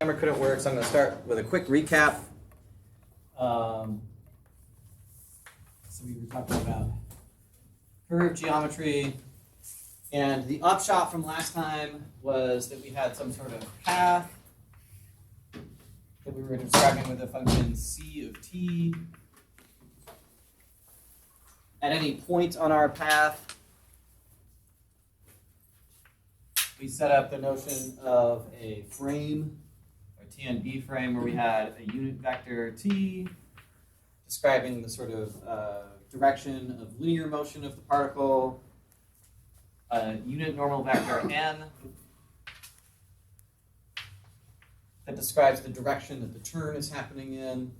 Timer couldn't work, so I'm going to start with a quick recap. So we were talking about curve geometry, and the upshot from last time was that we had some sort of path that we were describing with the function c of t. At any point on our path, we set up the notion of a frame, a TNB frame, where we had a unit vector t describing the sort of direction of linear motion of the particle, a unit normal vector n that describes the direction that the turn is happening in,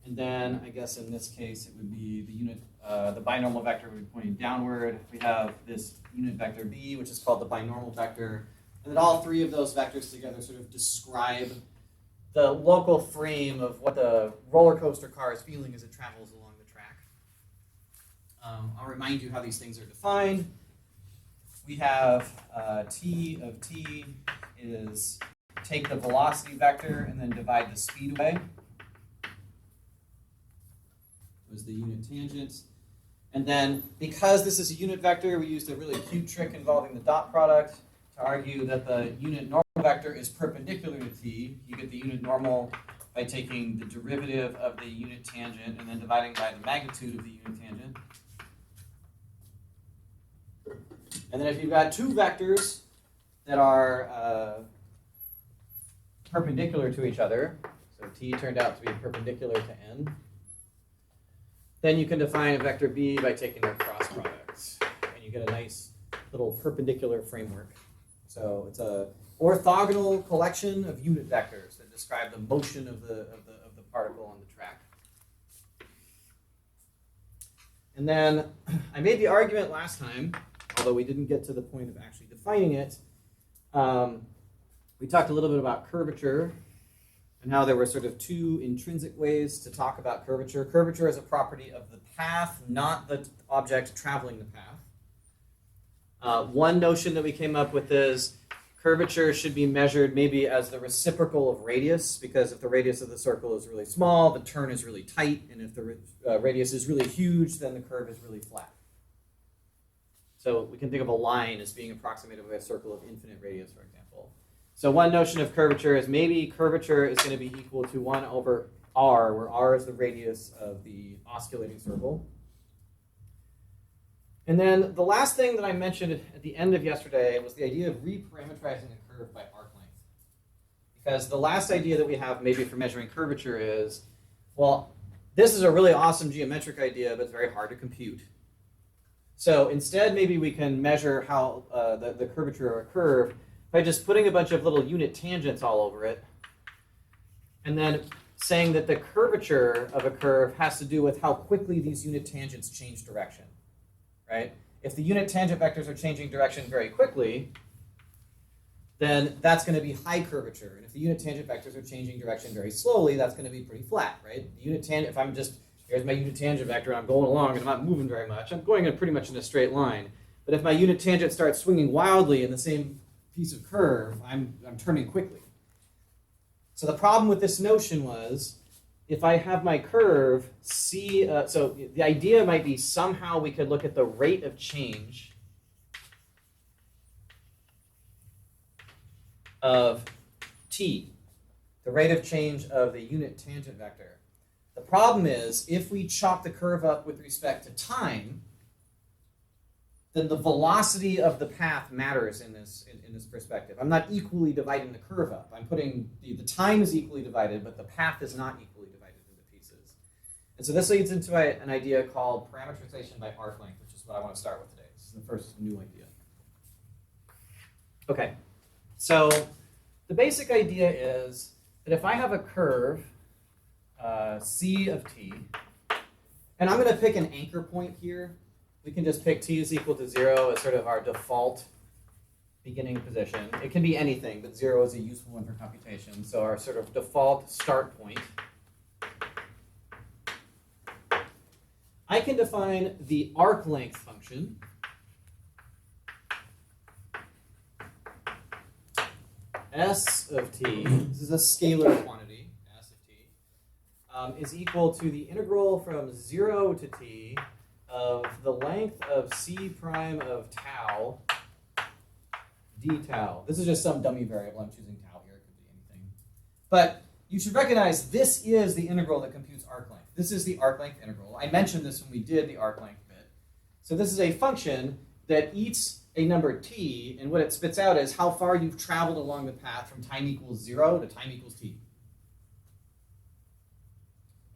and then I guess in this case it would be the unit, the binormal vector would be pointing downward. We have this unit vector b, which is called the binormal vector, and then all three of those vectors together sort of describe the local frame of what the roller coaster car is feeling as it travels along the track. I'll remind you how these things are defined. We have t of t is take the velocity vector and then divide the speed away. Was the unit tangent. And then because this is a unit vector, we used a really cute trick involving the dot product to argue that the unit normal vector is perpendicular to t. You get the unit normal by taking the derivative of the unit tangent and then dividing by the magnitude of the unit tangent. And then if you've got two vectors that are perpendicular to each other, so t turned out to be perpendicular to n, then you can define a vector b by taking their cross products, and you get a nice little perpendicular framework. So it's a orthogonal collection of unit vectors that describe the motion of the particle on the track. And then I made the argument last time, although we didn't get to the point of actually defining it. We talked a little bit about curvature and how there were sort of two intrinsic ways to talk about curvature. Curvature is a property of the path, not the object traveling the path. One notion that we came up with is curvature should be measured maybe as the reciprocal of radius, because if the radius of the circle is really small, the turn is really tight, and if the radius is really huge, then the curve is really flat. So we can think of a line as being approximated by a circle of infinite radius, for example. So one notion of curvature is maybe curvature is going to be equal to 1 over r, where r is the radius of the osculating circle. And then the last thing that I mentioned at the end of yesterday was the idea of reparametrizing a curve by arc length. Because the last idea that we have maybe for measuring curvature is, well, this is a really awesome geometric idea, but it's very hard to compute. So instead, maybe we can measure how the curvature of a curve by just putting a bunch of little unit tangents all over it, and then saying that the curvature of a curve has to do with how quickly these unit tangents change direction, right? If the unit tangent vectors are changing direction very quickly, then that's going to be high curvature. And if the unit tangent vectors are changing direction very slowly, that's going to be pretty flat, right? The unit tangent, if I'm just, here's my unit tangent vector, and I'm going along and I'm not moving very much, I'm going pretty much in a straight line. But if my unit tangent starts swinging wildly in the same piece of curve, I'm turning quickly. So the problem with this notion was, if I have my curve c, so the idea might be somehow we could look at the rate of change of t, the rate of change of the unit tangent vector. The problem is, if we chop the curve up with respect to time, then the velocity of the path matters in this perspective. I'm not equally dividing the curve up. I'm putting the time is equally divided, but the path is not equally divided into pieces. And so this leads into an idea called parametrization by arc length, which is what I want to start with today. This is the first new idea. Okay, so the basic idea is that if I have a curve, c of t, and I'm going to pick an anchor point here. We can just pick t is equal to 0 as sort of our default beginning position. It can be anything, but 0 is a useful one for computation. So our sort of default start point. I can define the arc length function S of t, this is a scalar quantity, S of t, is equal to the integral from 0 to t of the length of c prime of tau d tau. This is just some dummy variable. I'm choosing tau here. It could be anything. But you should recognize this is the integral that computes arc length. This is the arc length integral. I mentioned this when we did the arc length bit. So this is a function that eats a number t, and what it spits out is how far you've traveled along the path from time equals 0 to time equals t.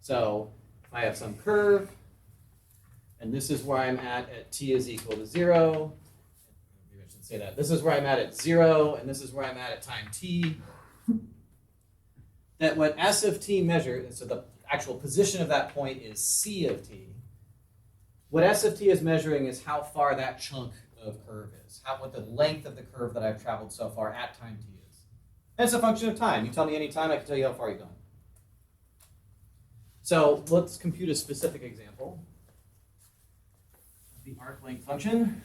So if I have some curve, and this is where I'm at t is equal to 0. Maybe I should say that. This is where I'm at 0, and this is where I'm at time t. That what S of t measures, so the actual position of that point is C of t. What S of t is measuring is how far that chunk of curve is, what the length of the curve that I've traveled so far at time t is. And it's a function of time. You tell me any time, I can tell you how far you've gone. So let's compute a specific example of the arc length function.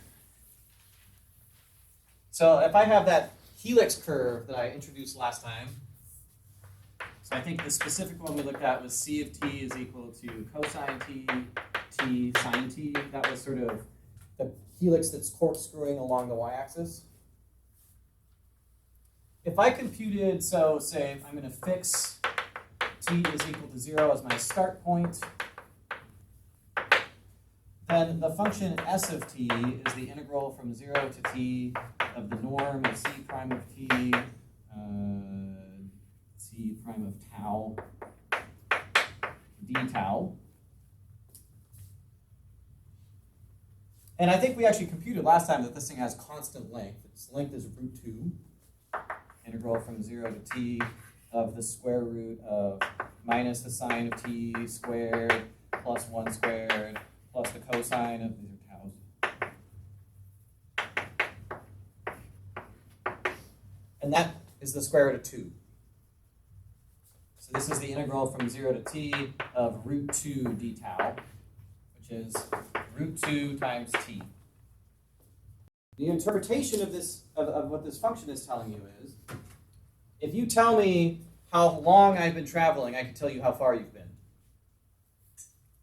So if I have that helix curve that I introduced last time, so I think the specific one we looked at was C of t is equal to cosine t, t sine t. That was sort of the helix that's corkscrewing along the y-axis. If I computed, so say I'm going to fix t is equal to 0 as my start point, then the function S of t is the integral from 0 to t of the norm of C prime of t, C prime of tau, d tau. And I think we actually computed last time that this thing has constant length. Its length is root 2, integral from 0 to t of the square root of minus the sine of t squared plus 1 squared plus the cosine of, these are taus. And that is the square root of 2. So this is the integral from 0 to t of root 2 d tau, which is root 2 times t. The interpretation of this, of what this function is telling you is, if you tell me how long I've been traveling, I can tell you how far you've been.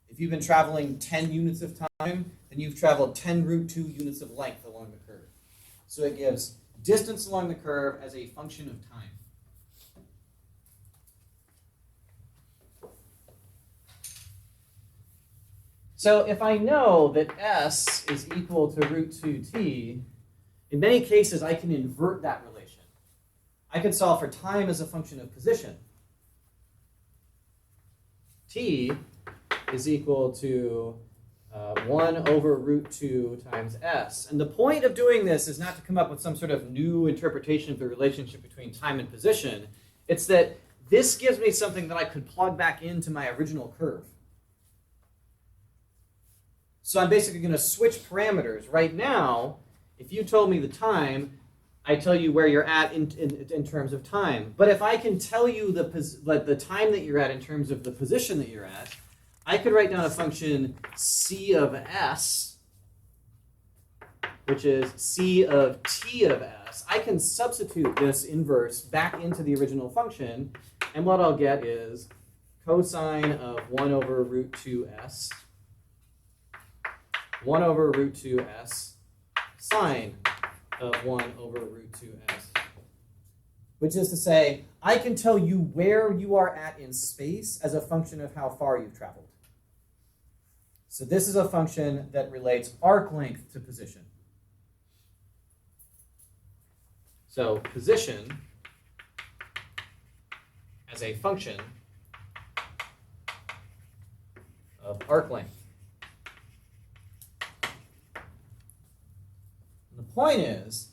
If you've been traveling 10 units of time, then you've traveled 10 root 2 units of length along the curve. So it gives distance along the curve as a function of time. So if I know that S is equal to root 2t, in many cases I can invert that relation. I can solve for time as a function of position. T is equal to 1 over root 2 times S. And the point of doing this is not to come up with some sort of new interpretation of the relationship between time and position. It's that this gives me something that I could plug back into my original curve. So I'm basically going to switch parameters. Right now, if you told me the time, I tell you where you're at in terms of time. But if I can tell you the time that you're at in terms of the position that you're at, I could write down a function C of S, which is C of T of S. I can substitute this inverse back into the original function, and what I'll get is cosine of 1 over root 2S, 1 over root 2S, sine of 1 over root 2S. Which is to say, I can tell you where you are at in space as a function of how far you've traveled. So this is a function that relates arc length to position. So position as a function of arc length. And the point is,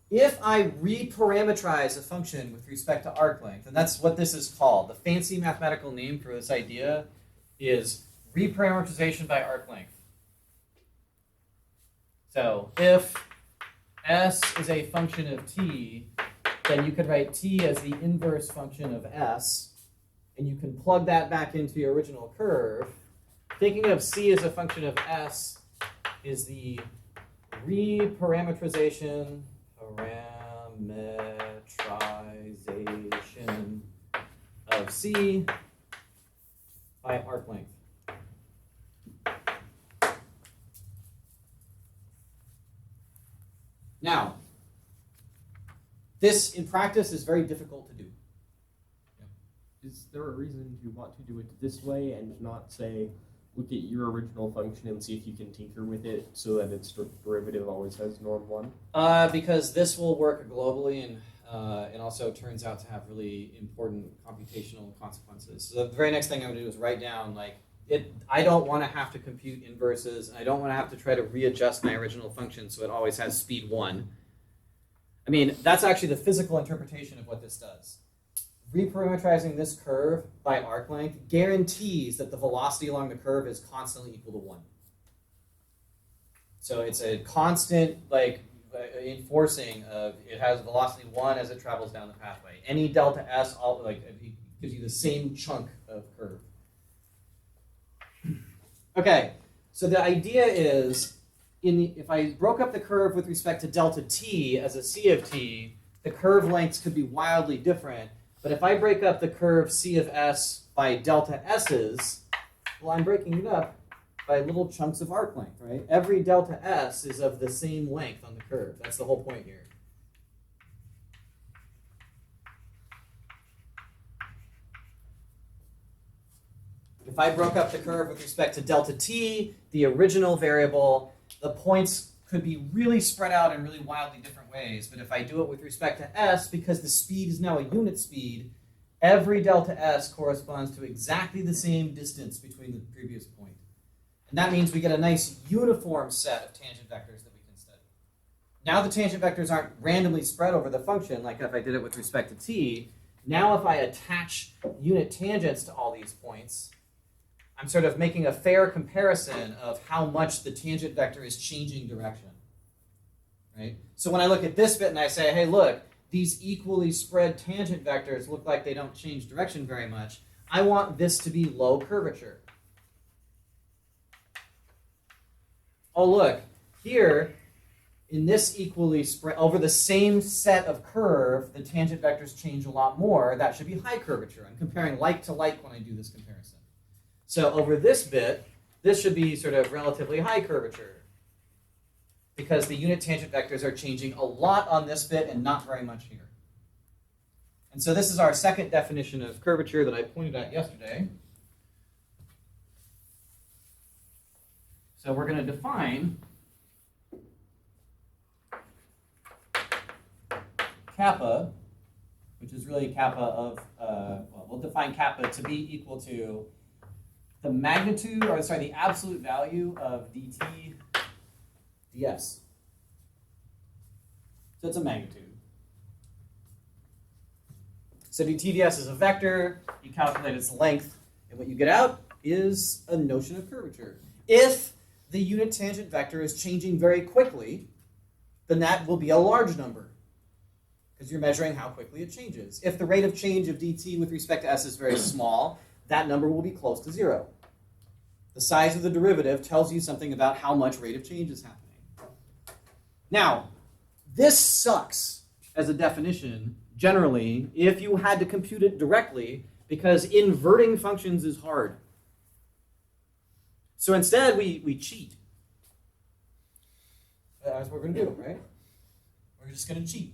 if I reparameterize a function with respect to arc length, and that's what this is called, the fancy mathematical name for this idea is reparameterization by arc length. So if S is a function of t, then you could write t as the inverse function of S, and you can plug that back into your original curve. Thinking of c as a function of S is the reparameterization, parameterization of c by arc length. Now, this in practice is very difficult to do. Is there a reason you want to do it this way and not say, look at your original function and see if you can tinker with it so that its derivative always has norm 1? Because this will work globally and it also turns out to have really important computational consequences. So the very next thing I'm going to do is write down I don't want to have to compute inverses, and I don't want to have to try to readjust my original function so it always has speed 1. I mean, that's actually the physical interpretation of what this does. Reparametrizing this curve by arc length guarantees that the velocity along the curve is constantly equal to 1. So it's a constant, enforcing of it has velocity 1 as it travels down the pathway. Any delta s, it gives you the same chunk of curve. Okay, so the idea is, if I broke up the curve with respect to delta t as a c of t, the curve lengths could be wildly different. But if I break up the curve c of s by delta s's, well, I'm breaking it up by little chunks of arc length, right? Every delta s is of the same length on the curve. That's the whole point here. If I broke up the curve with respect to delta t, the original variable, the points could be really spread out in really wildly different ways. But if I do it with respect to s, because the speed is now a unit speed, every delta s corresponds to exactly the same distance between the previous point. And that means we get a nice uniform set of tangent vectors that we can study. Now the tangent vectors aren't randomly spread over the function, like if I did it with respect to t. Now if I attach unit tangents to all these points, I'm sort of making a fair comparison of how much the tangent vector is changing direction, right? So when I look at this bit and I say, hey, look, these equally spread tangent vectors look like they don't change direction very much, I want this to be low curvature. Oh, look, here, in this equally spread, over the same set of curve, the tangent vectors change a lot more. That should be high curvature. I'm comparing like to like when I do this comparison. So over this bit, this should be sort of relatively high curvature because the unit tangent vectors are changing a lot on this bit and not very much here. And so this is our second definition of curvature that I pointed at yesterday. So we're going to define kappa, which is really kappa of, we'll define kappa to be equal to the magnitude, the absolute value of dt ds. So it's a magnitude. So dt ds is a vector, you calculate its length, and what you get out is a notion of curvature. If the unit tangent vector is changing very quickly, then that will be a large number, because you're measuring how quickly it changes. If the rate of change of dt with respect to s is very small, that number will be close to 0. The size of the derivative tells you something about how much rate of change is happening. Now, this sucks as a definition, generally, if you had to compute it directly, because inverting functions is hard. So instead, we cheat. That's what we're going to do, right? We're just going to cheat.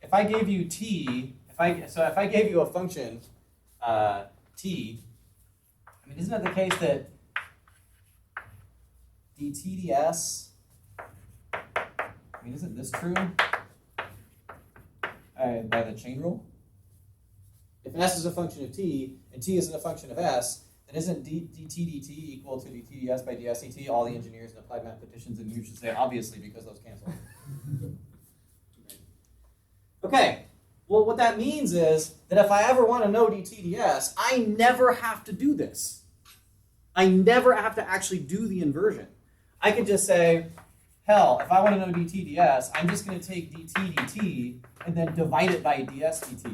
If I gave you t, if I gave you a function t, I mean, isn't it the case that dt ds, I mean, isn't this true by the chain rule? If s is a function of t, and t isn't a function of s, then isn't dt dt equal to dt ds by ds dt? All the engineers and applied mathematicians in you should say, obviously, because those cancel. Okay, well, what that means is that if I ever want to know dt ds, I never have to do this. I never have to actually do the inversion. I can just say, hell, if I want to know dt ds, I'm just going to take dt dt and then divide it by ds dt.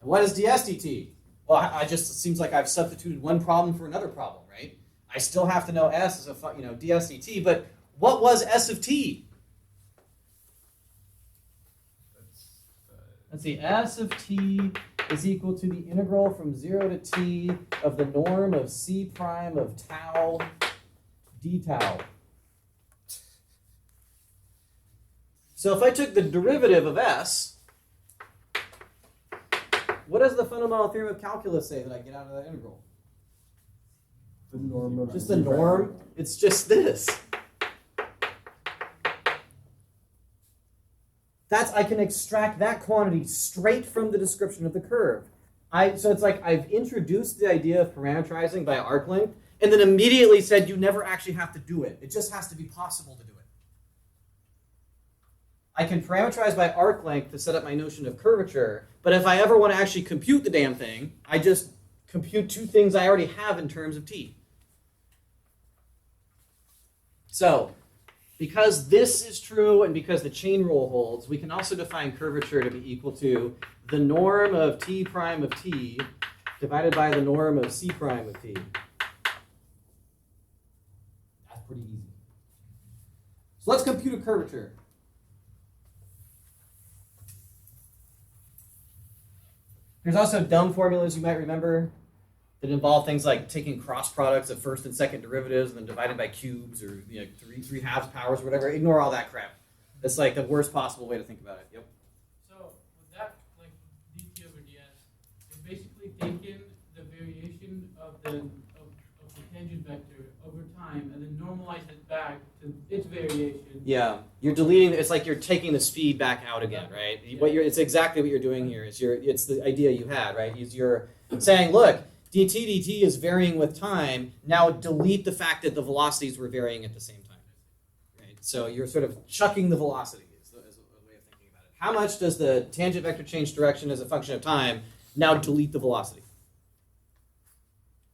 And what is ds dt? Well, it seems like I've substituted one problem for another problem, right? I still have to know s as a ds dt, but what was s of t? let's see, S of t is equal to the integral from 0 to t of the norm of c prime of tau d tau. So if I took the derivative of S, what does the fundamental theorem of calculus say that I get out of that integral? The norm of Just the norm. It's just this. I can extract that quantity straight from the description of the curve. So it's like I've introduced the idea of parameterizing by arc length and then immediately said you never actually have to do it. It just has to be possible to do it. I can parameterize by arc length to set up my notion of curvature, but if I ever want to actually compute the damn thing, I just compute two things I already have in terms of t. So, because this is true and because the chain rule holds, we can also define curvature to be equal to the norm of t prime of t divided by the norm of c prime of t. That's pretty easy. So let's compute a curvature. There's also dumb formulas you might remember that involve things like taking cross products of first and second derivatives and then dividing by cubes or three halves powers or whatever. Ignore all that crap. That's like the worst possible way to think about it. Yep. So with that, like dt over ds, you're basically taking the variation of the tangent vector over time and then normalize it back to its variation. Yeah, you're deleting. It's like you're taking the speed back out again, right? Yeah. It's exactly what you're doing here. It's the idea you had, right? You're saying, look, dt is varying with time. Now delete the fact that the velocities were varying at the same time, right? So you're sort of chucking the velocity is a way of thinking about it. How much does the tangent vector change direction as a function of time? Now delete the velocity.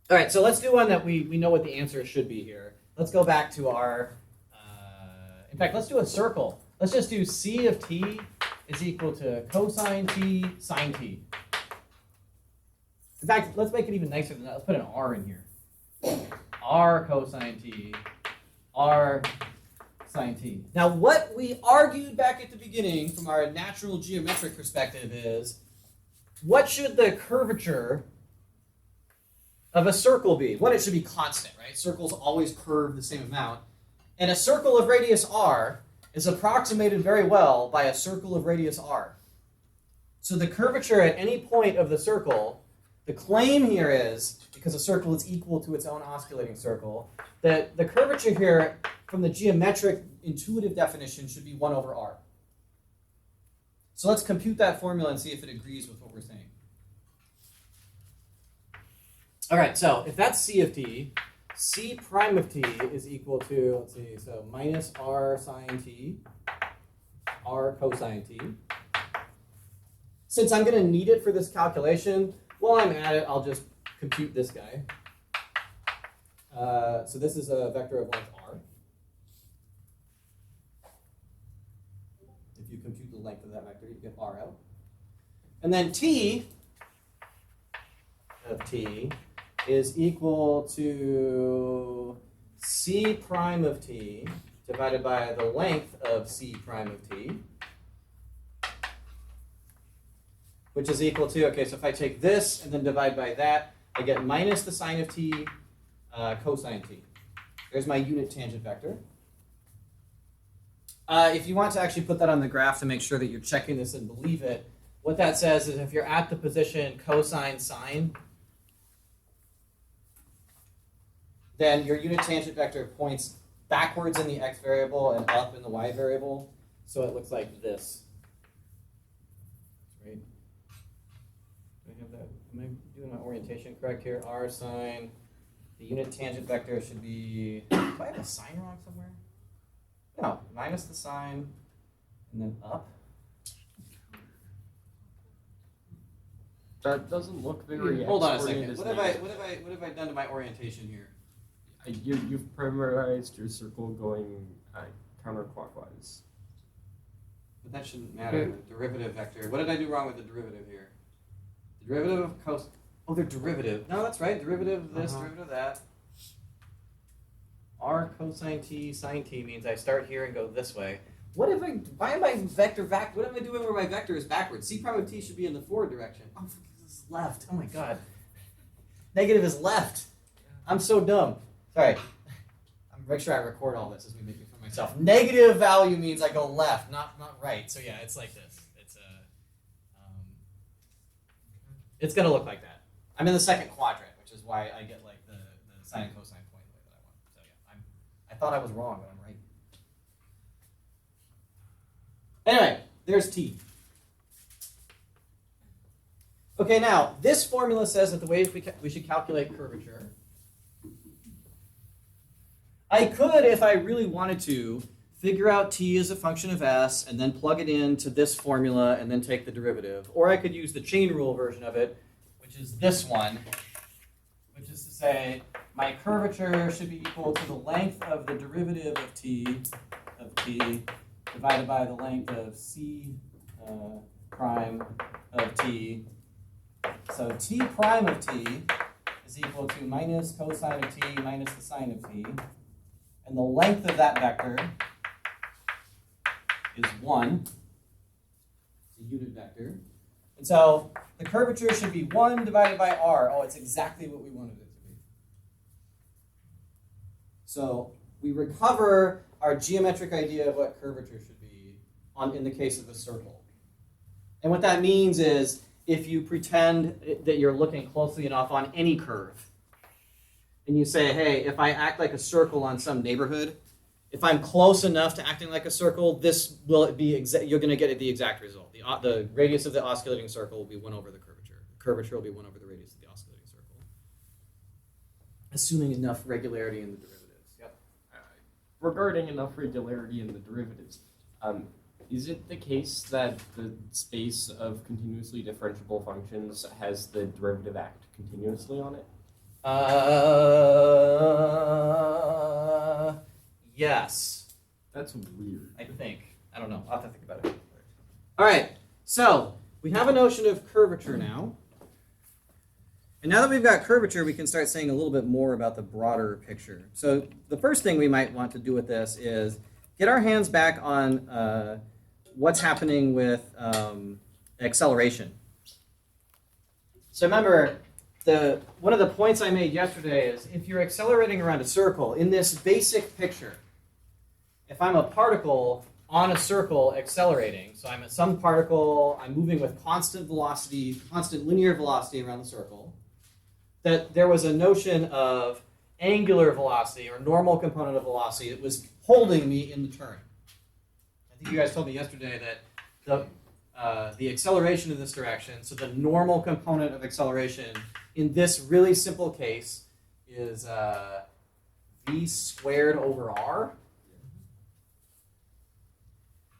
All right, so let's do one that we know what the answer should be here. Let's go back to our, in fact, let's do a circle. Let's just do c of t is equal to cosine t sine t. In fact, let's make it even nicer than that. Let's put an r in here. R cosine t, r sine t. Now, what we argued back at the beginning from our natural geometric perspective is, what should the curvature of a circle be? One, it should be constant, right? Circles always curve the same amount. And a circle of radius r is approximated very well by a circle of radius r. So the curvature at any point of the circle, the claim here is, because a circle is equal to its own osculating circle, that the curvature here from the geometric intuitive definition should be 1 over r. So let's compute that formula and see if it agrees with what we're saying. All right, so if that's c of t, c prime of t is equal to, let's see, so minus r sine t, r cosine t. Since I'm going to need it for this calculation, while I'm at it, I'll just compute this guy. So this is a vector of length r. If you compute the length of that vector, you get r out. And then t of t is equal to c prime of t divided by the length of c prime of t, which is equal to, okay, so if I take this and then divide by that, I get minus the sine of t cosine t. There's my unit tangent vector. If you want to actually put that on the graph to make sure that you're checking this and believe it, what that says is if you're at the position cosine sine, then your unit tangent vector points backwards in the x variable and up in the y variable. So it looks like this. Right? Do I have that? Am I doing my orientation correct here? R sine. The unit tangent vector should be, do I have a sign wrong somewhere? No, minus the sign and then up. That doesn't look very. Hold on a X-oriented second. as What have I done to my orientation here? You've parameterized your circle going counterclockwise. But that shouldn't matter. The derivative vector. What did I do wrong with the derivative here? The derivative of cos. Oh, they're derivative. No, that's right. Derivative of this, derivative of that. R cosine t sine t means I start here and go this way. why am I what am I doing where my vector is backwards? C prime of t should be in the forward direction. Oh, this is left. Oh my god. Negative is left. I'm so dumb. Sorry. I'm make sure I record all this as we make it for myself. Negative value means I go left, not right. So yeah, it's like this. It's gonna look like that. I'm in the second quadrant, which is why I get like the sine and cosine point the way that I want. So yeah, I thought I was wrong, but I'm right. Anyway, there's t. Okay, now this formula says that the way we should calculate curvature. I could, if I really wanted to, figure out t as a function of s and then plug it into this formula and then take the derivative. Or I could use the chain rule version of it, which is this one, which is to say my curvature should be equal to the length of the derivative of t divided by the length of c prime of t. So t prime of t is equal to minus cosine of t minus the sine of t. And the length of that vector is 1. It's a unit vector. And so the curvature should be 1 divided by r. Oh, it's exactly what we wanted it to be. So we recover our geometric idea of what curvature should be in the case of a circle. And what that means is if you pretend that you're looking closely enough on any curve, and you say, hey, if I act like a circle on some neighborhood, if I'm close enough to acting like a circle, you're going to get the exact result. The radius of the oscillating circle will be 1 over the curvature. The curvature will be 1 over the radius of the oscillating circle. Assuming enough regularity in the derivatives. Yep. Regarding enough regularity in the derivatives, is it the case that the space of continuously differentiable functions has the derivative act continuously on it? Yes. That's weird. I think. I don't know. I'll have to think about it. All right. So we have a notion of curvature now. And now that we've got curvature, we can start saying a little bit more about the broader picture. So the first thing we might want to do with this is get our hands back on what's happening with acceleration. So remember, one of the points I made yesterday is if you're accelerating around a circle, in this basic picture, if I'm a particle on a circle accelerating, so I'm some particle, I'm moving with constant velocity, constant linear velocity around the circle, that there was a notion of angular velocity or normal component of velocity that was holding me in the turn. I think you guys told me yesterday that the acceleration in this direction, so the normal component of acceleration in this really simple case is v squared over r.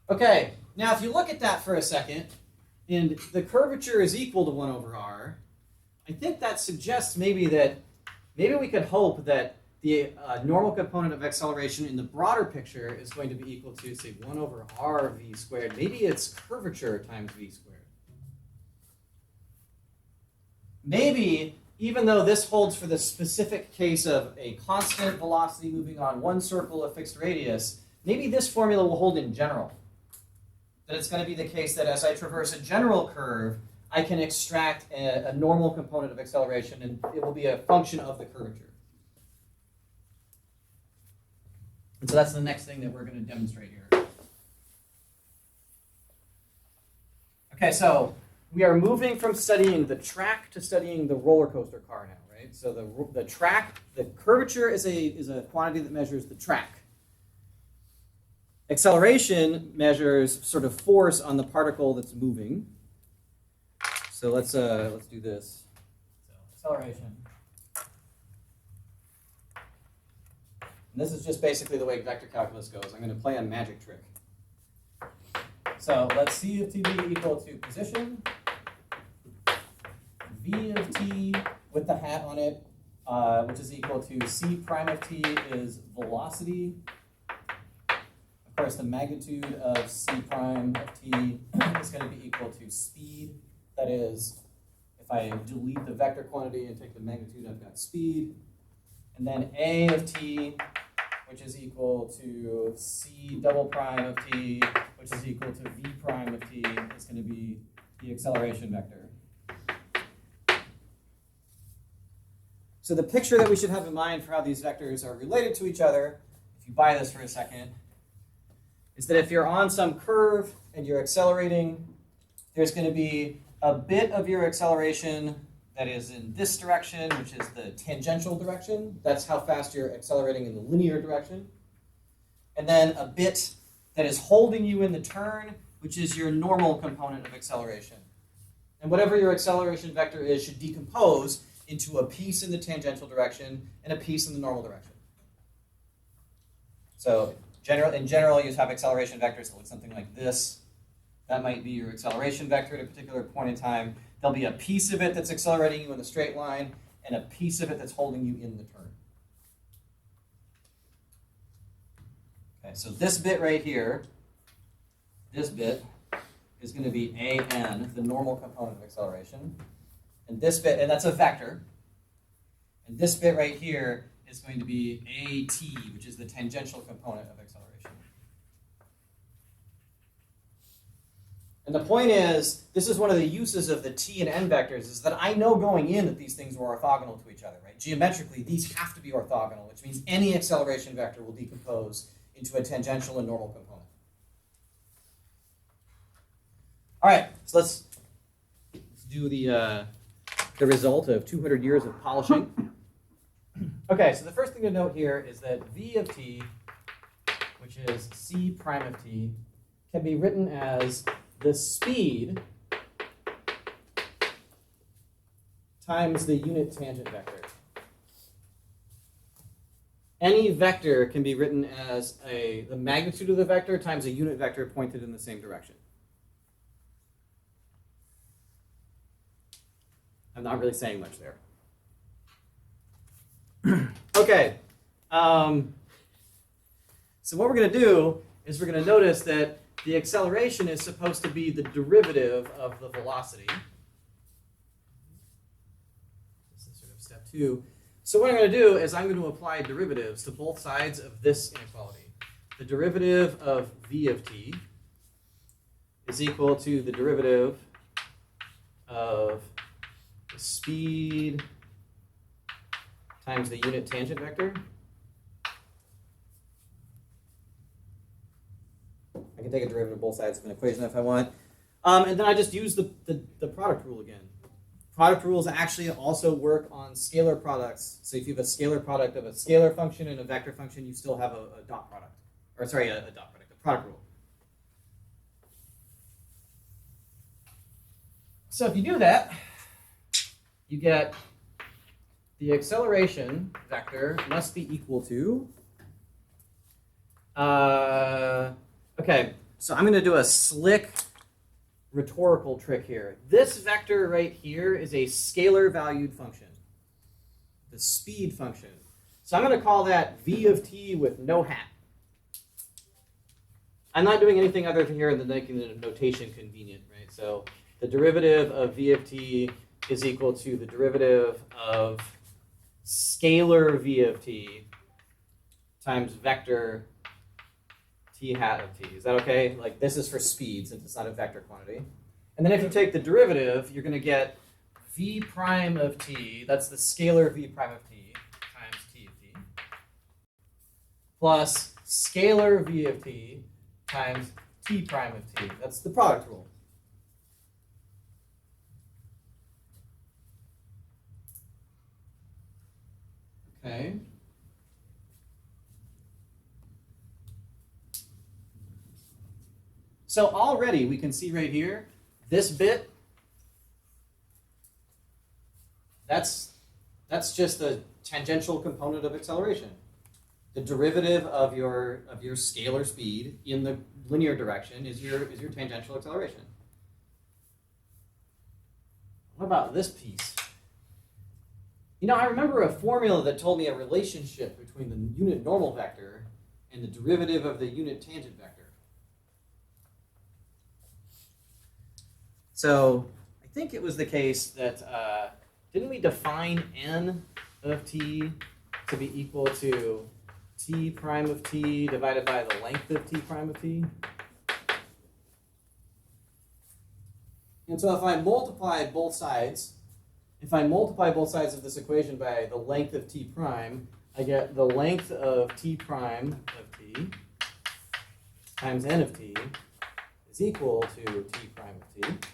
Okay, now if you look at that for a second, and the curvature is equal to 1 over r, I think that suggests maybe we could hope that the normal component of acceleration in the broader picture is going to be equal to, say, 1 over r v squared. Maybe it's curvature times v squared. Maybe, even though this holds for the specific case of a constant velocity moving on one circle of fixed radius, maybe this formula will hold in general. That it's going to be the case that as I traverse a general curve, I can extract a normal component of acceleration, and it will be a function of the curvature. And so that's the next thing that we're going to demonstrate here. Okay, so we are moving from studying the track to studying the roller coaster car now, right? So the track, the curvature is a quantity that measures the track. Acceleration measures sort of force on the particle that's moving. So let's do this. So acceleration. And this is just basically the way vector calculus goes. I'm going to play a magic trick. So let's see if t be equal to position. V of t with the hat on it, which is equal to c prime of t is velocity. Of course, the magnitude of c prime of t is going to be equal to speed. That is, if I delete the vector quantity and take the magnitude, I've got speed. And then a of t which is equal to c double prime of t, which is equal to v prime of t, is going to be the acceleration vector. So the picture that we should have in mind for how these vectors are related to each other, if you buy this for a second, is that if you're on some curve and you're accelerating, there's going to be a bit of your acceleration that is in this direction, which is the tangential direction. That's how fast you're accelerating in the linear direction. And then a bit that is holding you in the turn, which is your normal component of acceleration. And whatever your acceleration vector is should decompose into a piece in the tangential direction and a piece in the normal direction. So in general, you have acceleration vectors that look something like this. That might be your acceleration vector at a particular point in time. There'll be a piece of it that's accelerating you in the straight line and a piece of it that's holding you in the turn. Okay, so this bit right here, this bit is going to be an, the normal component of acceleration. And this bit, and that's a vector. And this bit right here is going to be at, which is the tangential component of acceleration. And the point is, this is one of the uses of the t and n vectors, is that I know going in that these things are orthogonal to each other, right? Geometrically, these have to be orthogonal, which means any acceleration vector will decompose into a tangential and normal component. All right, so let's do the result of 200 years of polishing. Okay, so the first thing to note here is that v of t, which is c prime of t, can be written as the speed times the unit tangent vector. Any vector can be written as the magnitude of the vector times a unit vector pointed in the same direction. I'm not really saying much there. Okay. So what we're going to do is we're going to notice that the acceleration is supposed to be the derivative of the velocity. This is sort of step 2. So what I'm going to do is I'm going to apply derivatives to both sides of this inequality. The derivative of v of t is equal to the derivative of the speed times the unit tangent vector. I can take a derivative of both sides of an equation if I want. And then I just use the product rule again. Product rules actually also work on scalar products. So if you have a scalar product of a scalar function and a vector function, you still have a dot product. Or sorry, a dot product, a product rule. So if you do that, you get the acceleration vector must be equal to, okay, so I'm going to do a slick rhetorical trick here. This vector right here is a scalar valued function, the speed function. So I'm going to call that v of t with no hat. I'm not doing anything other than here than making the notation convenient, right? So the derivative of v of t is equal to the derivative of scalar v of t times vector t hat of t. Is that okay? Like this is for speed since it's not a vector quantity. And then if you take the derivative, you're going to get v prime of t, that's the scalar v prime of t, times t of t, plus scalar v of t times t prime of t. That's the product rule. Okay. So already we can see right here, this bit, that's just the tangential component of acceleration. The derivative of your scalar speed in the linear direction is your tangential acceleration. What about this piece? You know, I remember a formula that told me a relationship between the unit normal vector and the derivative of the unit tangent vector. So I think it was the case that, didn't we define n of t to be equal to t prime of t divided by the length of t prime of t. And so if I multiply both sides, of this equation by the length of t prime, I get the length of t prime of t times n of t is equal to t prime of t.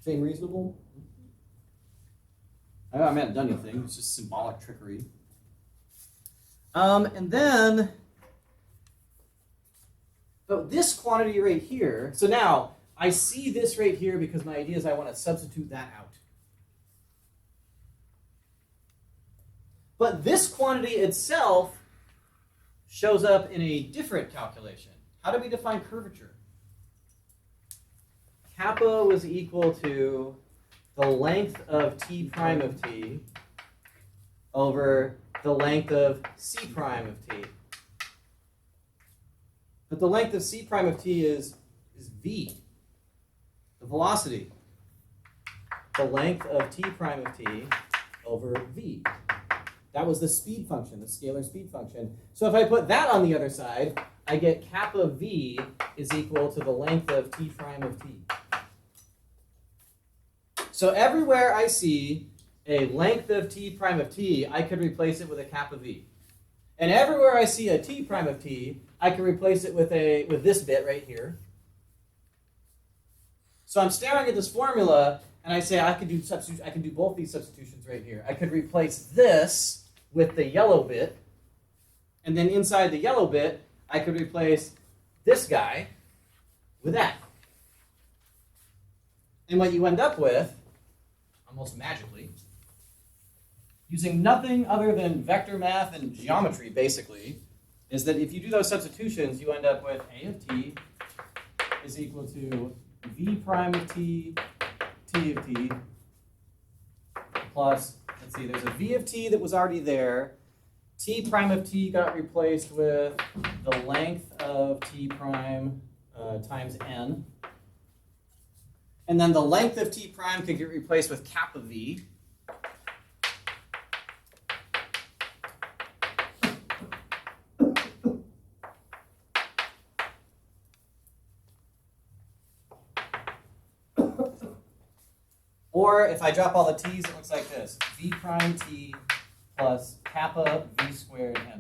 Seem reasonable? I haven't done anything. It's just symbolic trickery. And then, this quantity right here, so now I see this right here because my idea is I want to substitute that out. But this quantity itself shows up in a different calculation. How do we define curvature? Kappa was equal to the length of t prime of t over the length of c prime of t. But the length of c prime of t is v, the velocity. The length of t prime of t over v. That was the speed function, the scalar speed function. So if I put that on the other side, I get kappa v is equal to the length of t prime of t. So everywhere I see a length of t prime of t, I could replace it with a kappa v. And everywhere I see a t prime of t, I can replace it with this bit right here. So I'm staring at this formula, and I say I can do both these substitutions right here. I could replace this with the yellow bit, and then inside the yellow bit, I could replace this guy with that. And what you end up with, almost magically, using nothing other than vector math and geometry, basically, is that if you do those substitutions, you end up with a of t is equal to v prime of t, t of t, plus, let's see, there's a v of t that was already there. T prime of t got replaced with the length of t prime times n. And then the length of t prime could get replaced with kappa v. Or if I drop all the t's, it looks like this. V prime t plus kappa v squared n.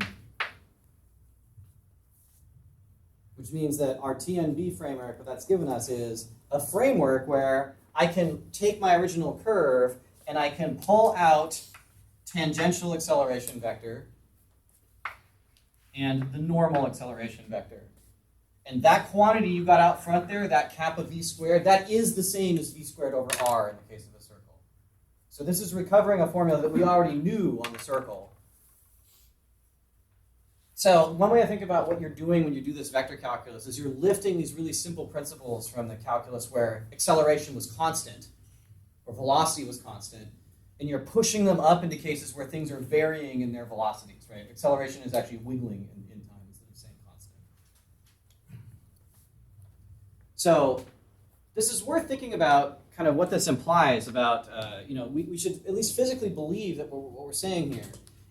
Which means that our TNB framework, what that's given us is a framework where I can take my original curve and I can pull out tangential acceleration vector and the normal acceleration vector. And that quantity you got out front there, that kappa v squared, that is the same as v squared over r in the case of a circle. So this is recovering a formula that we already knew on the circle. So one way to think about what you're doing when you do this vector calculus is you're lifting these really simple principles from the calculus where acceleration was constant, or velocity was constant, and you're pushing them up into cases where things are varying in their velocities, right? Acceleration is actually wiggling in time instead of staying constant. So this is worth thinking about kind of what this implies about, we should at least physically believe that what we're saying here.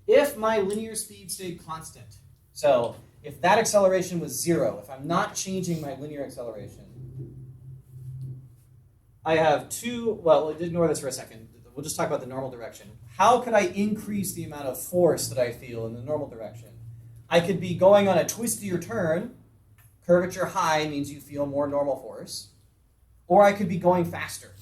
If my linear speed stayed constant, so if that acceleration was 0, if I'm not changing my linear acceleration, I have ignore this for a second. We'll just talk about the normal direction. How could I increase the amount of force that I feel in the normal direction? I could be going on a twistier turn. Curvature high means you feel more normal force. Or I could be going faster.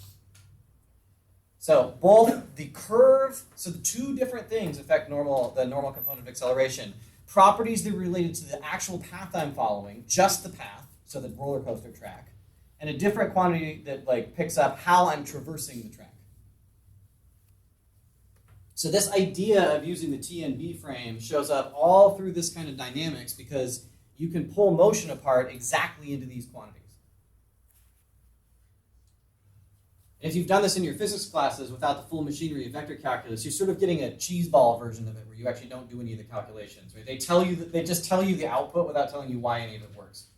So both the curve, so the two different things affect the normal component of acceleration. Properties that are related to the actual path I'm following, just the path, so the roller coaster track, and a different quantity that picks up how I'm traversing the track. So this idea of using the TNB frame shows up all through this kind of dynamics because you can pull motion apart exactly into these quantities. And if you've done this in your physics classes without the full machinery of vector calculus, you're sort of getting a cheese ball version of it where you actually don't do any of the calculations. Right? They just tell you the output without telling you why any of it works.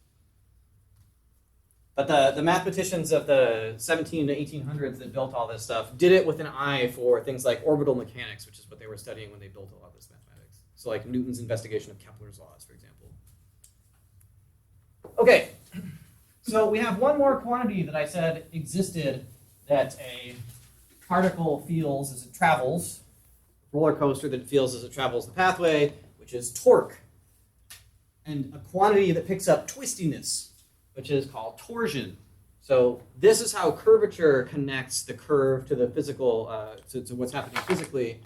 But the mathematicians of the 17 to 1800s that built all this stuff did it with an eye for things like orbital mechanics, which is what they were studying when they built a lot of this mathematics. So like Newton's investigation of Kepler's laws, for example. Okay, so we have one more quantity that I said existed that a particle feels as it travels, roller coaster that it feels as it travels the pathway, which is torque. And a quantity that picks up twistiness, which is called torsion. So this is how curvature connects the curve to the physical, to what's happening physically.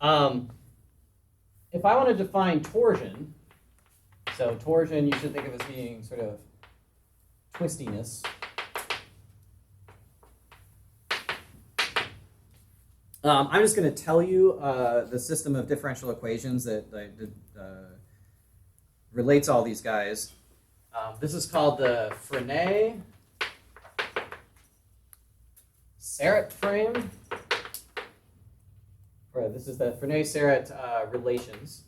If I want to define torsion, so torsion you should think of as being sort of twistiness. I'm just going to tell you the system of differential equations that relates all these guys. This is called the Frenet-Serret frame. Or this is the Frenet-Serret relations.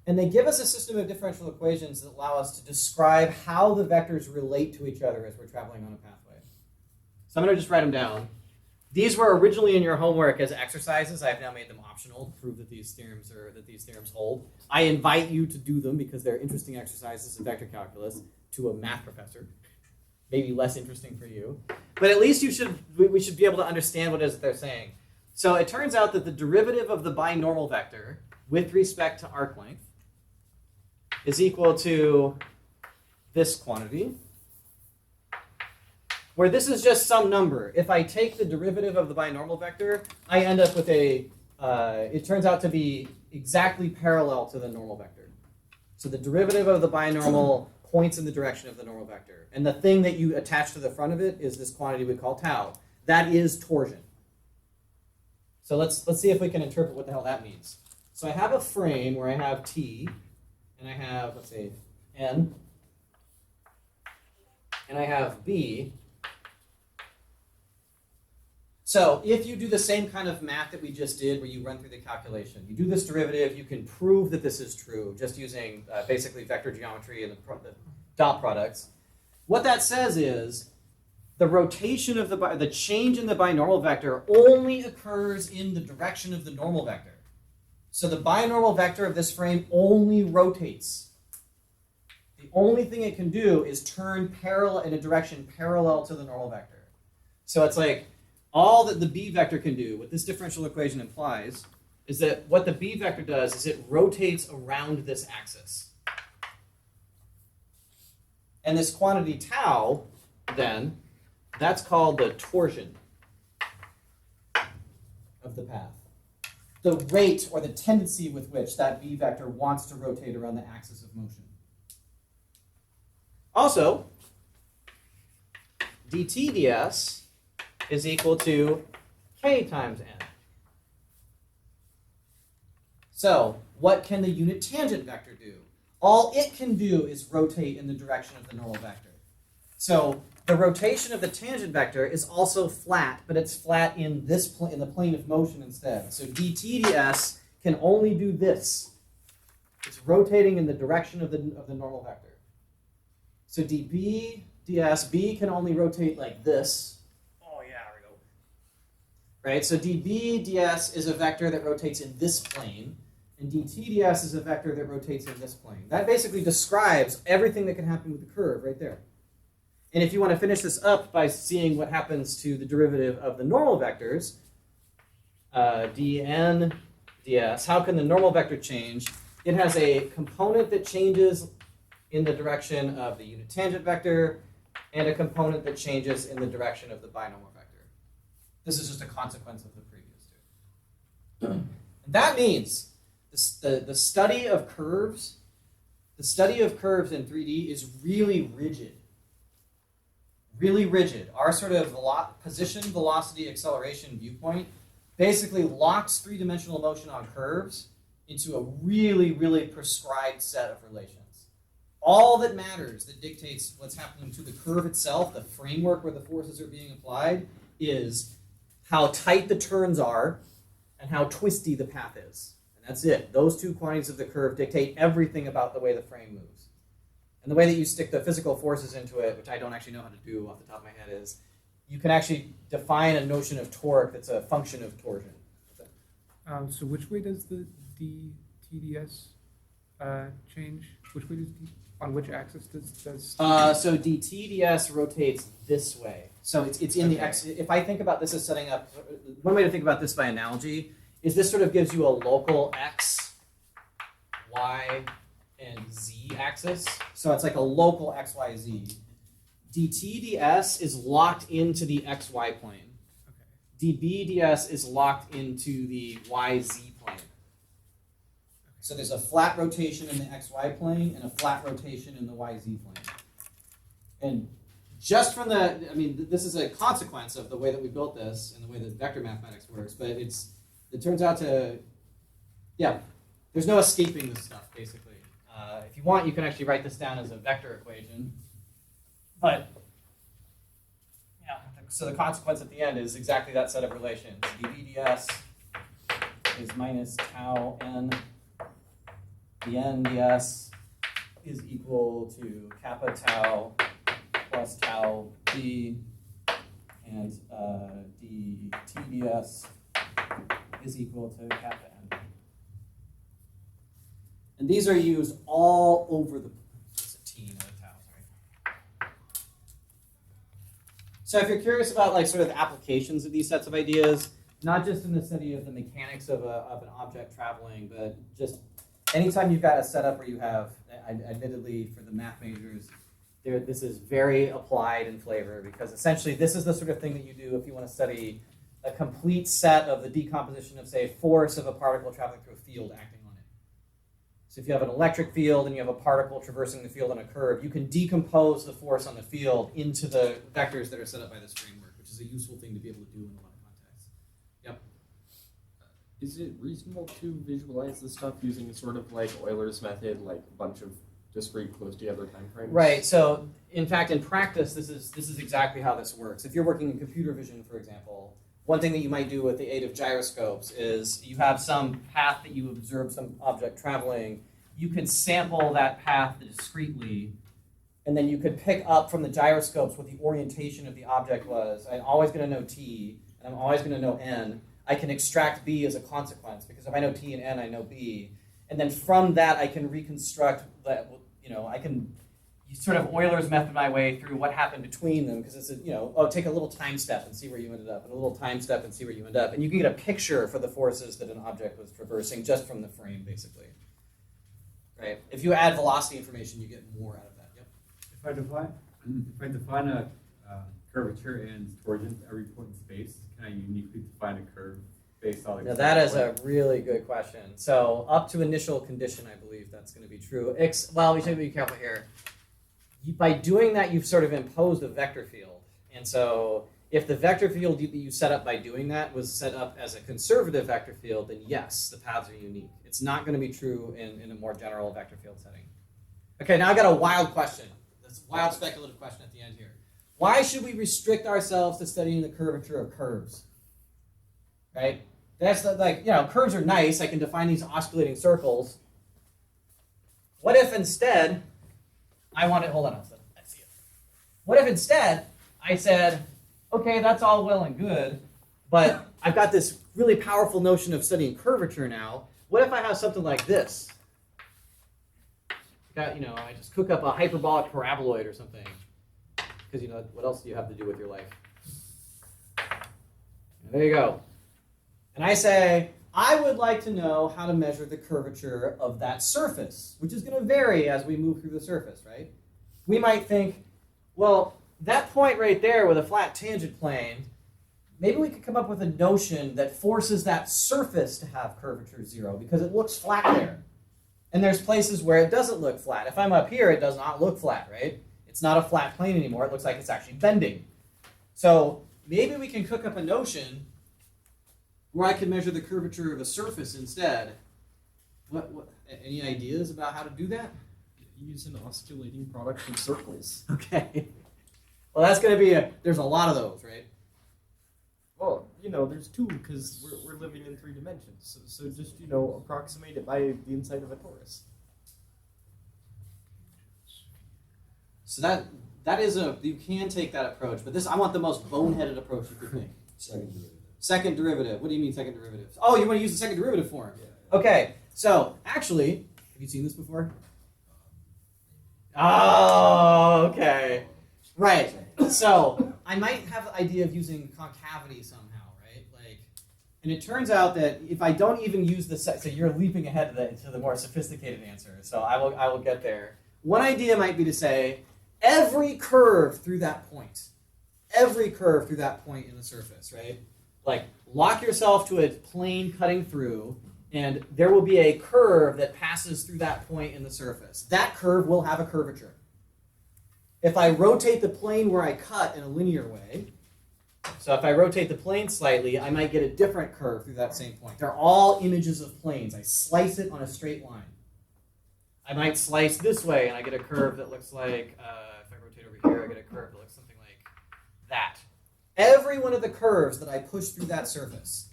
And they give us a system of differential equations that allow us to describe how the vectors relate to each other as we're traveling on a pathway. So I'm going to just write them down. These were originally in your homework as exercises. I've now made them optional to prove that these theorems hold. I invite you to do them because they're interesting exercises in vector calculus to a math professor. Maybe less interesting for you, but at least we should be able to understand what it is that they're saying. So it turns out that the derivative of the binormal vector with respect to arc length is equal to this quantity, where this is just some number. If I take the derivative of the binormal vector, I end up with it turns out to be exactly parallel to the normal vector. So the derivative of the binormal points in the direction of the normal vector. And the thing that you attach to the front of it is this quantity we call tau. That is torsion. So let's see if we can interpret what the hell that means. So I have a frame where I have T, and I have, let's say, N, and I have B. So if you do the same kind of math that we just did where you run through the calculation, you do this derivative, you can prove that this is true just using basically vector geometry and the dot products. What that says is the rotation of the change in the binormal vector only occurs in the direction of the normal vector. So the binormal vector of this frame only rotates. The only thing it can do is turn parallel in a direction parallel to the normal vector. So it's like all that the b vector can do, what this differential equation implies, is that what the b vector does is it rotates around this axis. And this quantity tau, then, that's called the torsion of the path. The rate or the tendency with which that b vector wants to rotate around the axis of motion. Also, dt ds is equal to k times n. So, what can the unit tangent vector do? All it can do is rotate in the direction of the normal vector. So, the rotation of the tangent vector is also flat, but it's flat in this in the plane of motion instead. So dt ds can only do this. It's rotating in the direction of the normal vector. So db ds, b can only rotate like this. Right, so db ds is a vector that rotates in this plane, and dt ds is a vector that rotates in this plane. That basically describes everything that can happen with the curve right there. And if you want to finish this up by seeing what happens to the derivative of the normal vectors, dn ds, how can the normal vector change? It has a component that changes in the direction of the unit tangent vector, and a component that changes in the direction of the binormal vector. This is just a consequence of the previous two. And that means the study of curves, in 3D is really rigid. Really rigid. Our sort of position, velocity, acceleration viewpoint basically locks three-dimensional motion on curves into a really, really prescribed set of relations. All that matters, that dictates what's happening to the curve itself, the framework where the forces are being applied, is how tight the turns are and how twisty the path is. And that's it. Those two quantities of the curve dictate everything about the way the frame moves. And the way that you stick the physical forces into it, which I don't actually know how to do off the top of my head, is you can actually define a notion of torque that's a function of torsion. So which way does the TDS change? Which way on which axis does? So dTds rotates this way. So it's in the Okay. x. If I think about this as setting up, one way to think about this by analogy is this sort of gives you a local x, y, and z axis. So it's like a local x, y, z. dTds is locked into the xy plane. Okay. dBds is locked into the yz plane. So there's a flat rotation in the xy plane and a flat rotation in the yz plane. And just from the, I mean, this is a consequence of the way that we built this and the way that vector mathematics works, but it turns out to, yeah, there's no escaping this stuff, basically. If you want, you can actually write this down as a vector equation. But, yeah, so the consequence at the end is exactly that set of relations. dBds is minus tau n. The n ds is equal to kappa tau plus tau b, and dt ds is equal to kappa n. And these are used all over the, it's a t, not a tau, sorry. So if you're curious about like sort of the applications of these sets of ideas, not just in the study of the mechanics of an object traveling, but just anytime you've got a setup where you have, admittedly for the math majors, this is very applied in flavor because essentially this is the sort of thing that you do if you want to study a complete set of the decomposition of, say, force of a particle traveling through a field acting on it. So if you have an electric field and you have a particle traversing the field on a curve, you can decompose the force on the field into the vectors that are set up by this framework, which is a useful thing to be able to do in a lot of contexts. Yep. Is it reasonable to visualize this stuff using a sort of like Euler's method, like a bunch of discrete close together time frames? Right. So in fact, in practice, this is exactly how this works. If you're working in computer vision, for example, one thing that you might do with the aid of gyroscopes is you have some path that you observe some object traveling. You could sample that path discretely, and then you could pick up from the gyroscopes what the orientation of the object was. I'm always going to know t, and I'm always going to know n. I can extract b as a consequence, because if I know t and n, I know b. And then from that, I can reconstruct that, I can sort of Euler's method my way through what happened between them, because it's take a little time step and see where you ended up, and a little time step and see where you end up. And you can get a picture for the forces that an object was traversing just from the frame, basically. Right? If you add velocity information, you get more out of that. Yep. If I define a curvature and torsion at every point in space, can I uniquely define a curve based on? Now that is a really good question. So up to initial condition, I believe that's going to be true. Well, we should be careful here. By doing that, you've sort of imposed a vector field. And so if the vector field that you set up by doing that was set up as a conservative vector field, then yes, the paths are unique. It's not going to be true in a more general vector field setting. Okay, now I got a wild question. This wild speculative question at the end here. Why should we restrict ourselves to studying the curvature of curves? Right? That's curves are nice. I can define these osculating circles. What if instead hold on, let's see it. What if instead I said, okay, that's all well and good, but I've got this really powerful notion of studying curvature now. What if I have something like this? I just cook up a hyperbolic paraboloid or something. Because what else do you have to do with your life? And there you go. And I say, I would like to know how to measure the curvature of that surface, which is going to vary as we move through the surface, right? We might think, well, that point right there with a flat tangent plane, maybe we could come up with a notion that forces that surface to have curvature 0 because it looks flat there. And there's places where it doesn't look flat. If I'm up here, it does not look flat, right? It's not a flat plane anymore. It looks like it's actually bending. So maybe we can cook up a notion where I can measure the curvature of a surface instead. What? Any ideas about how to do that? Use an osculating product of circles. Okay. Well, that's going to be there's a lot of those, right? Well, there's two because we're living in 3 dimensions. So just, approximate it by the inside of a torus. So that is you can take that approach, but I want the most boneheaded approach you could think. Second derivative. Second derivative. What do you mean second derivative? Oh, you want to use the second derivative form. Yeah. Okay, so actually, have you seen this before? Oh, okay. Right. So I might have the idea of using concavity somehow, right? And it turns out that if I don't even use so you're leaping ahead to the more sophisticated answer. So I will get there. One idea might be to say every curve through that point in the surface, right? Like lock yourself to a plane cutting through, and there will be a curve that passes through that point in the surface. That curve will have a curvature. If I rotate the plane where I cut in a linear way, so if I rotate the plane slightly, I might get a different curve through that same point. They're all images of planes. I slice it on a straight line. I might slice this way, and I get a curve that looks like, if I rotate over here, I get a curve that looks something like that. Every one of the curves that I push through that surface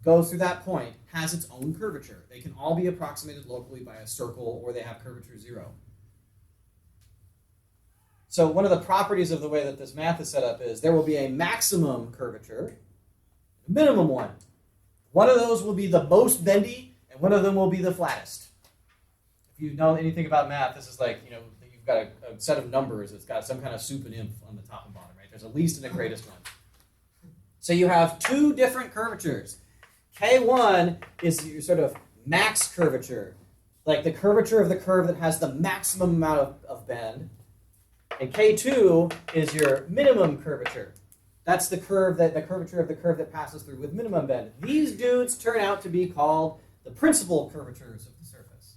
goes through that point has its own curvature. They can all be approximated locally by a circle, or they have curvature 0. So one of the properties of the way that this math is set up is there will be a maximum curvature, a minimum one. One of those will be the most bendy, and one of them will be the flattest. If you know anything about math, this is like, you've got a set of numbers that's got some kind of sup and inf on the top and bottom, right? There's a least and a greatest one. So you have two different curvatures. K1 is your sort of max curvature, like the curvature of the curve that has the maximum amount of bend. And K2 is your minimum curvature. That's the curvature of the curve that passes through with minimum bend. These dudes turn out to be called the principal curvatures of the surface.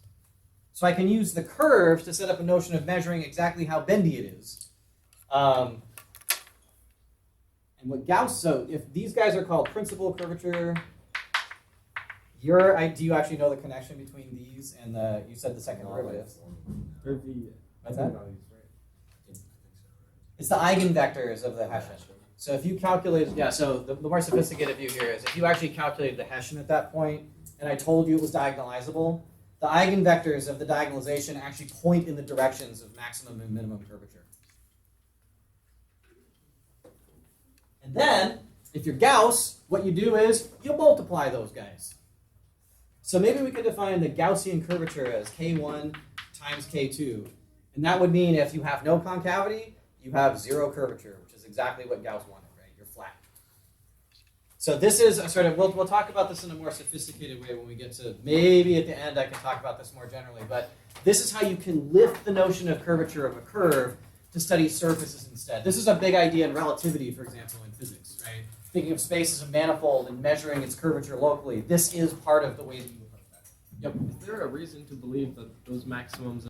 So I can use the curves to set up a notion of measuring exactly how bendy it is. And what Gauss, so if these guys are called principal curvature, do you actually know the connection between these and you said the second derivative? Or the, What's that? values, right? It's the eigenvectors of the Hessian. So if you calculate, so the more sophisticated view here is if you actually calculated the Hessian at that point, and I told you it was diagonalizable, the eigenvectors of the diagonalization actually point in the directions of maximum and minimum curvature. And then, if you're Gauss, what you do is you multiply those guys. So maybe we could define the Gaussian curvature as K1 times K2. And that would mean if you have no concavity, you have 0 curvature, which is exactly what Gauss wanted, right? You're flat. So this is a sort of, we'll talk about this in a more sophisticated way when we get to, maybe at the end I can talk about this more generally, but this is how you can lift the notion of curvature of a curve to study surfaces instead. This is a big idea in relativity, for example, in physics, right? Thinking of space as a manifold and measuring its curvature locally. This is part of the way that you approach that. Yep. Is there a reason to believe that those maximums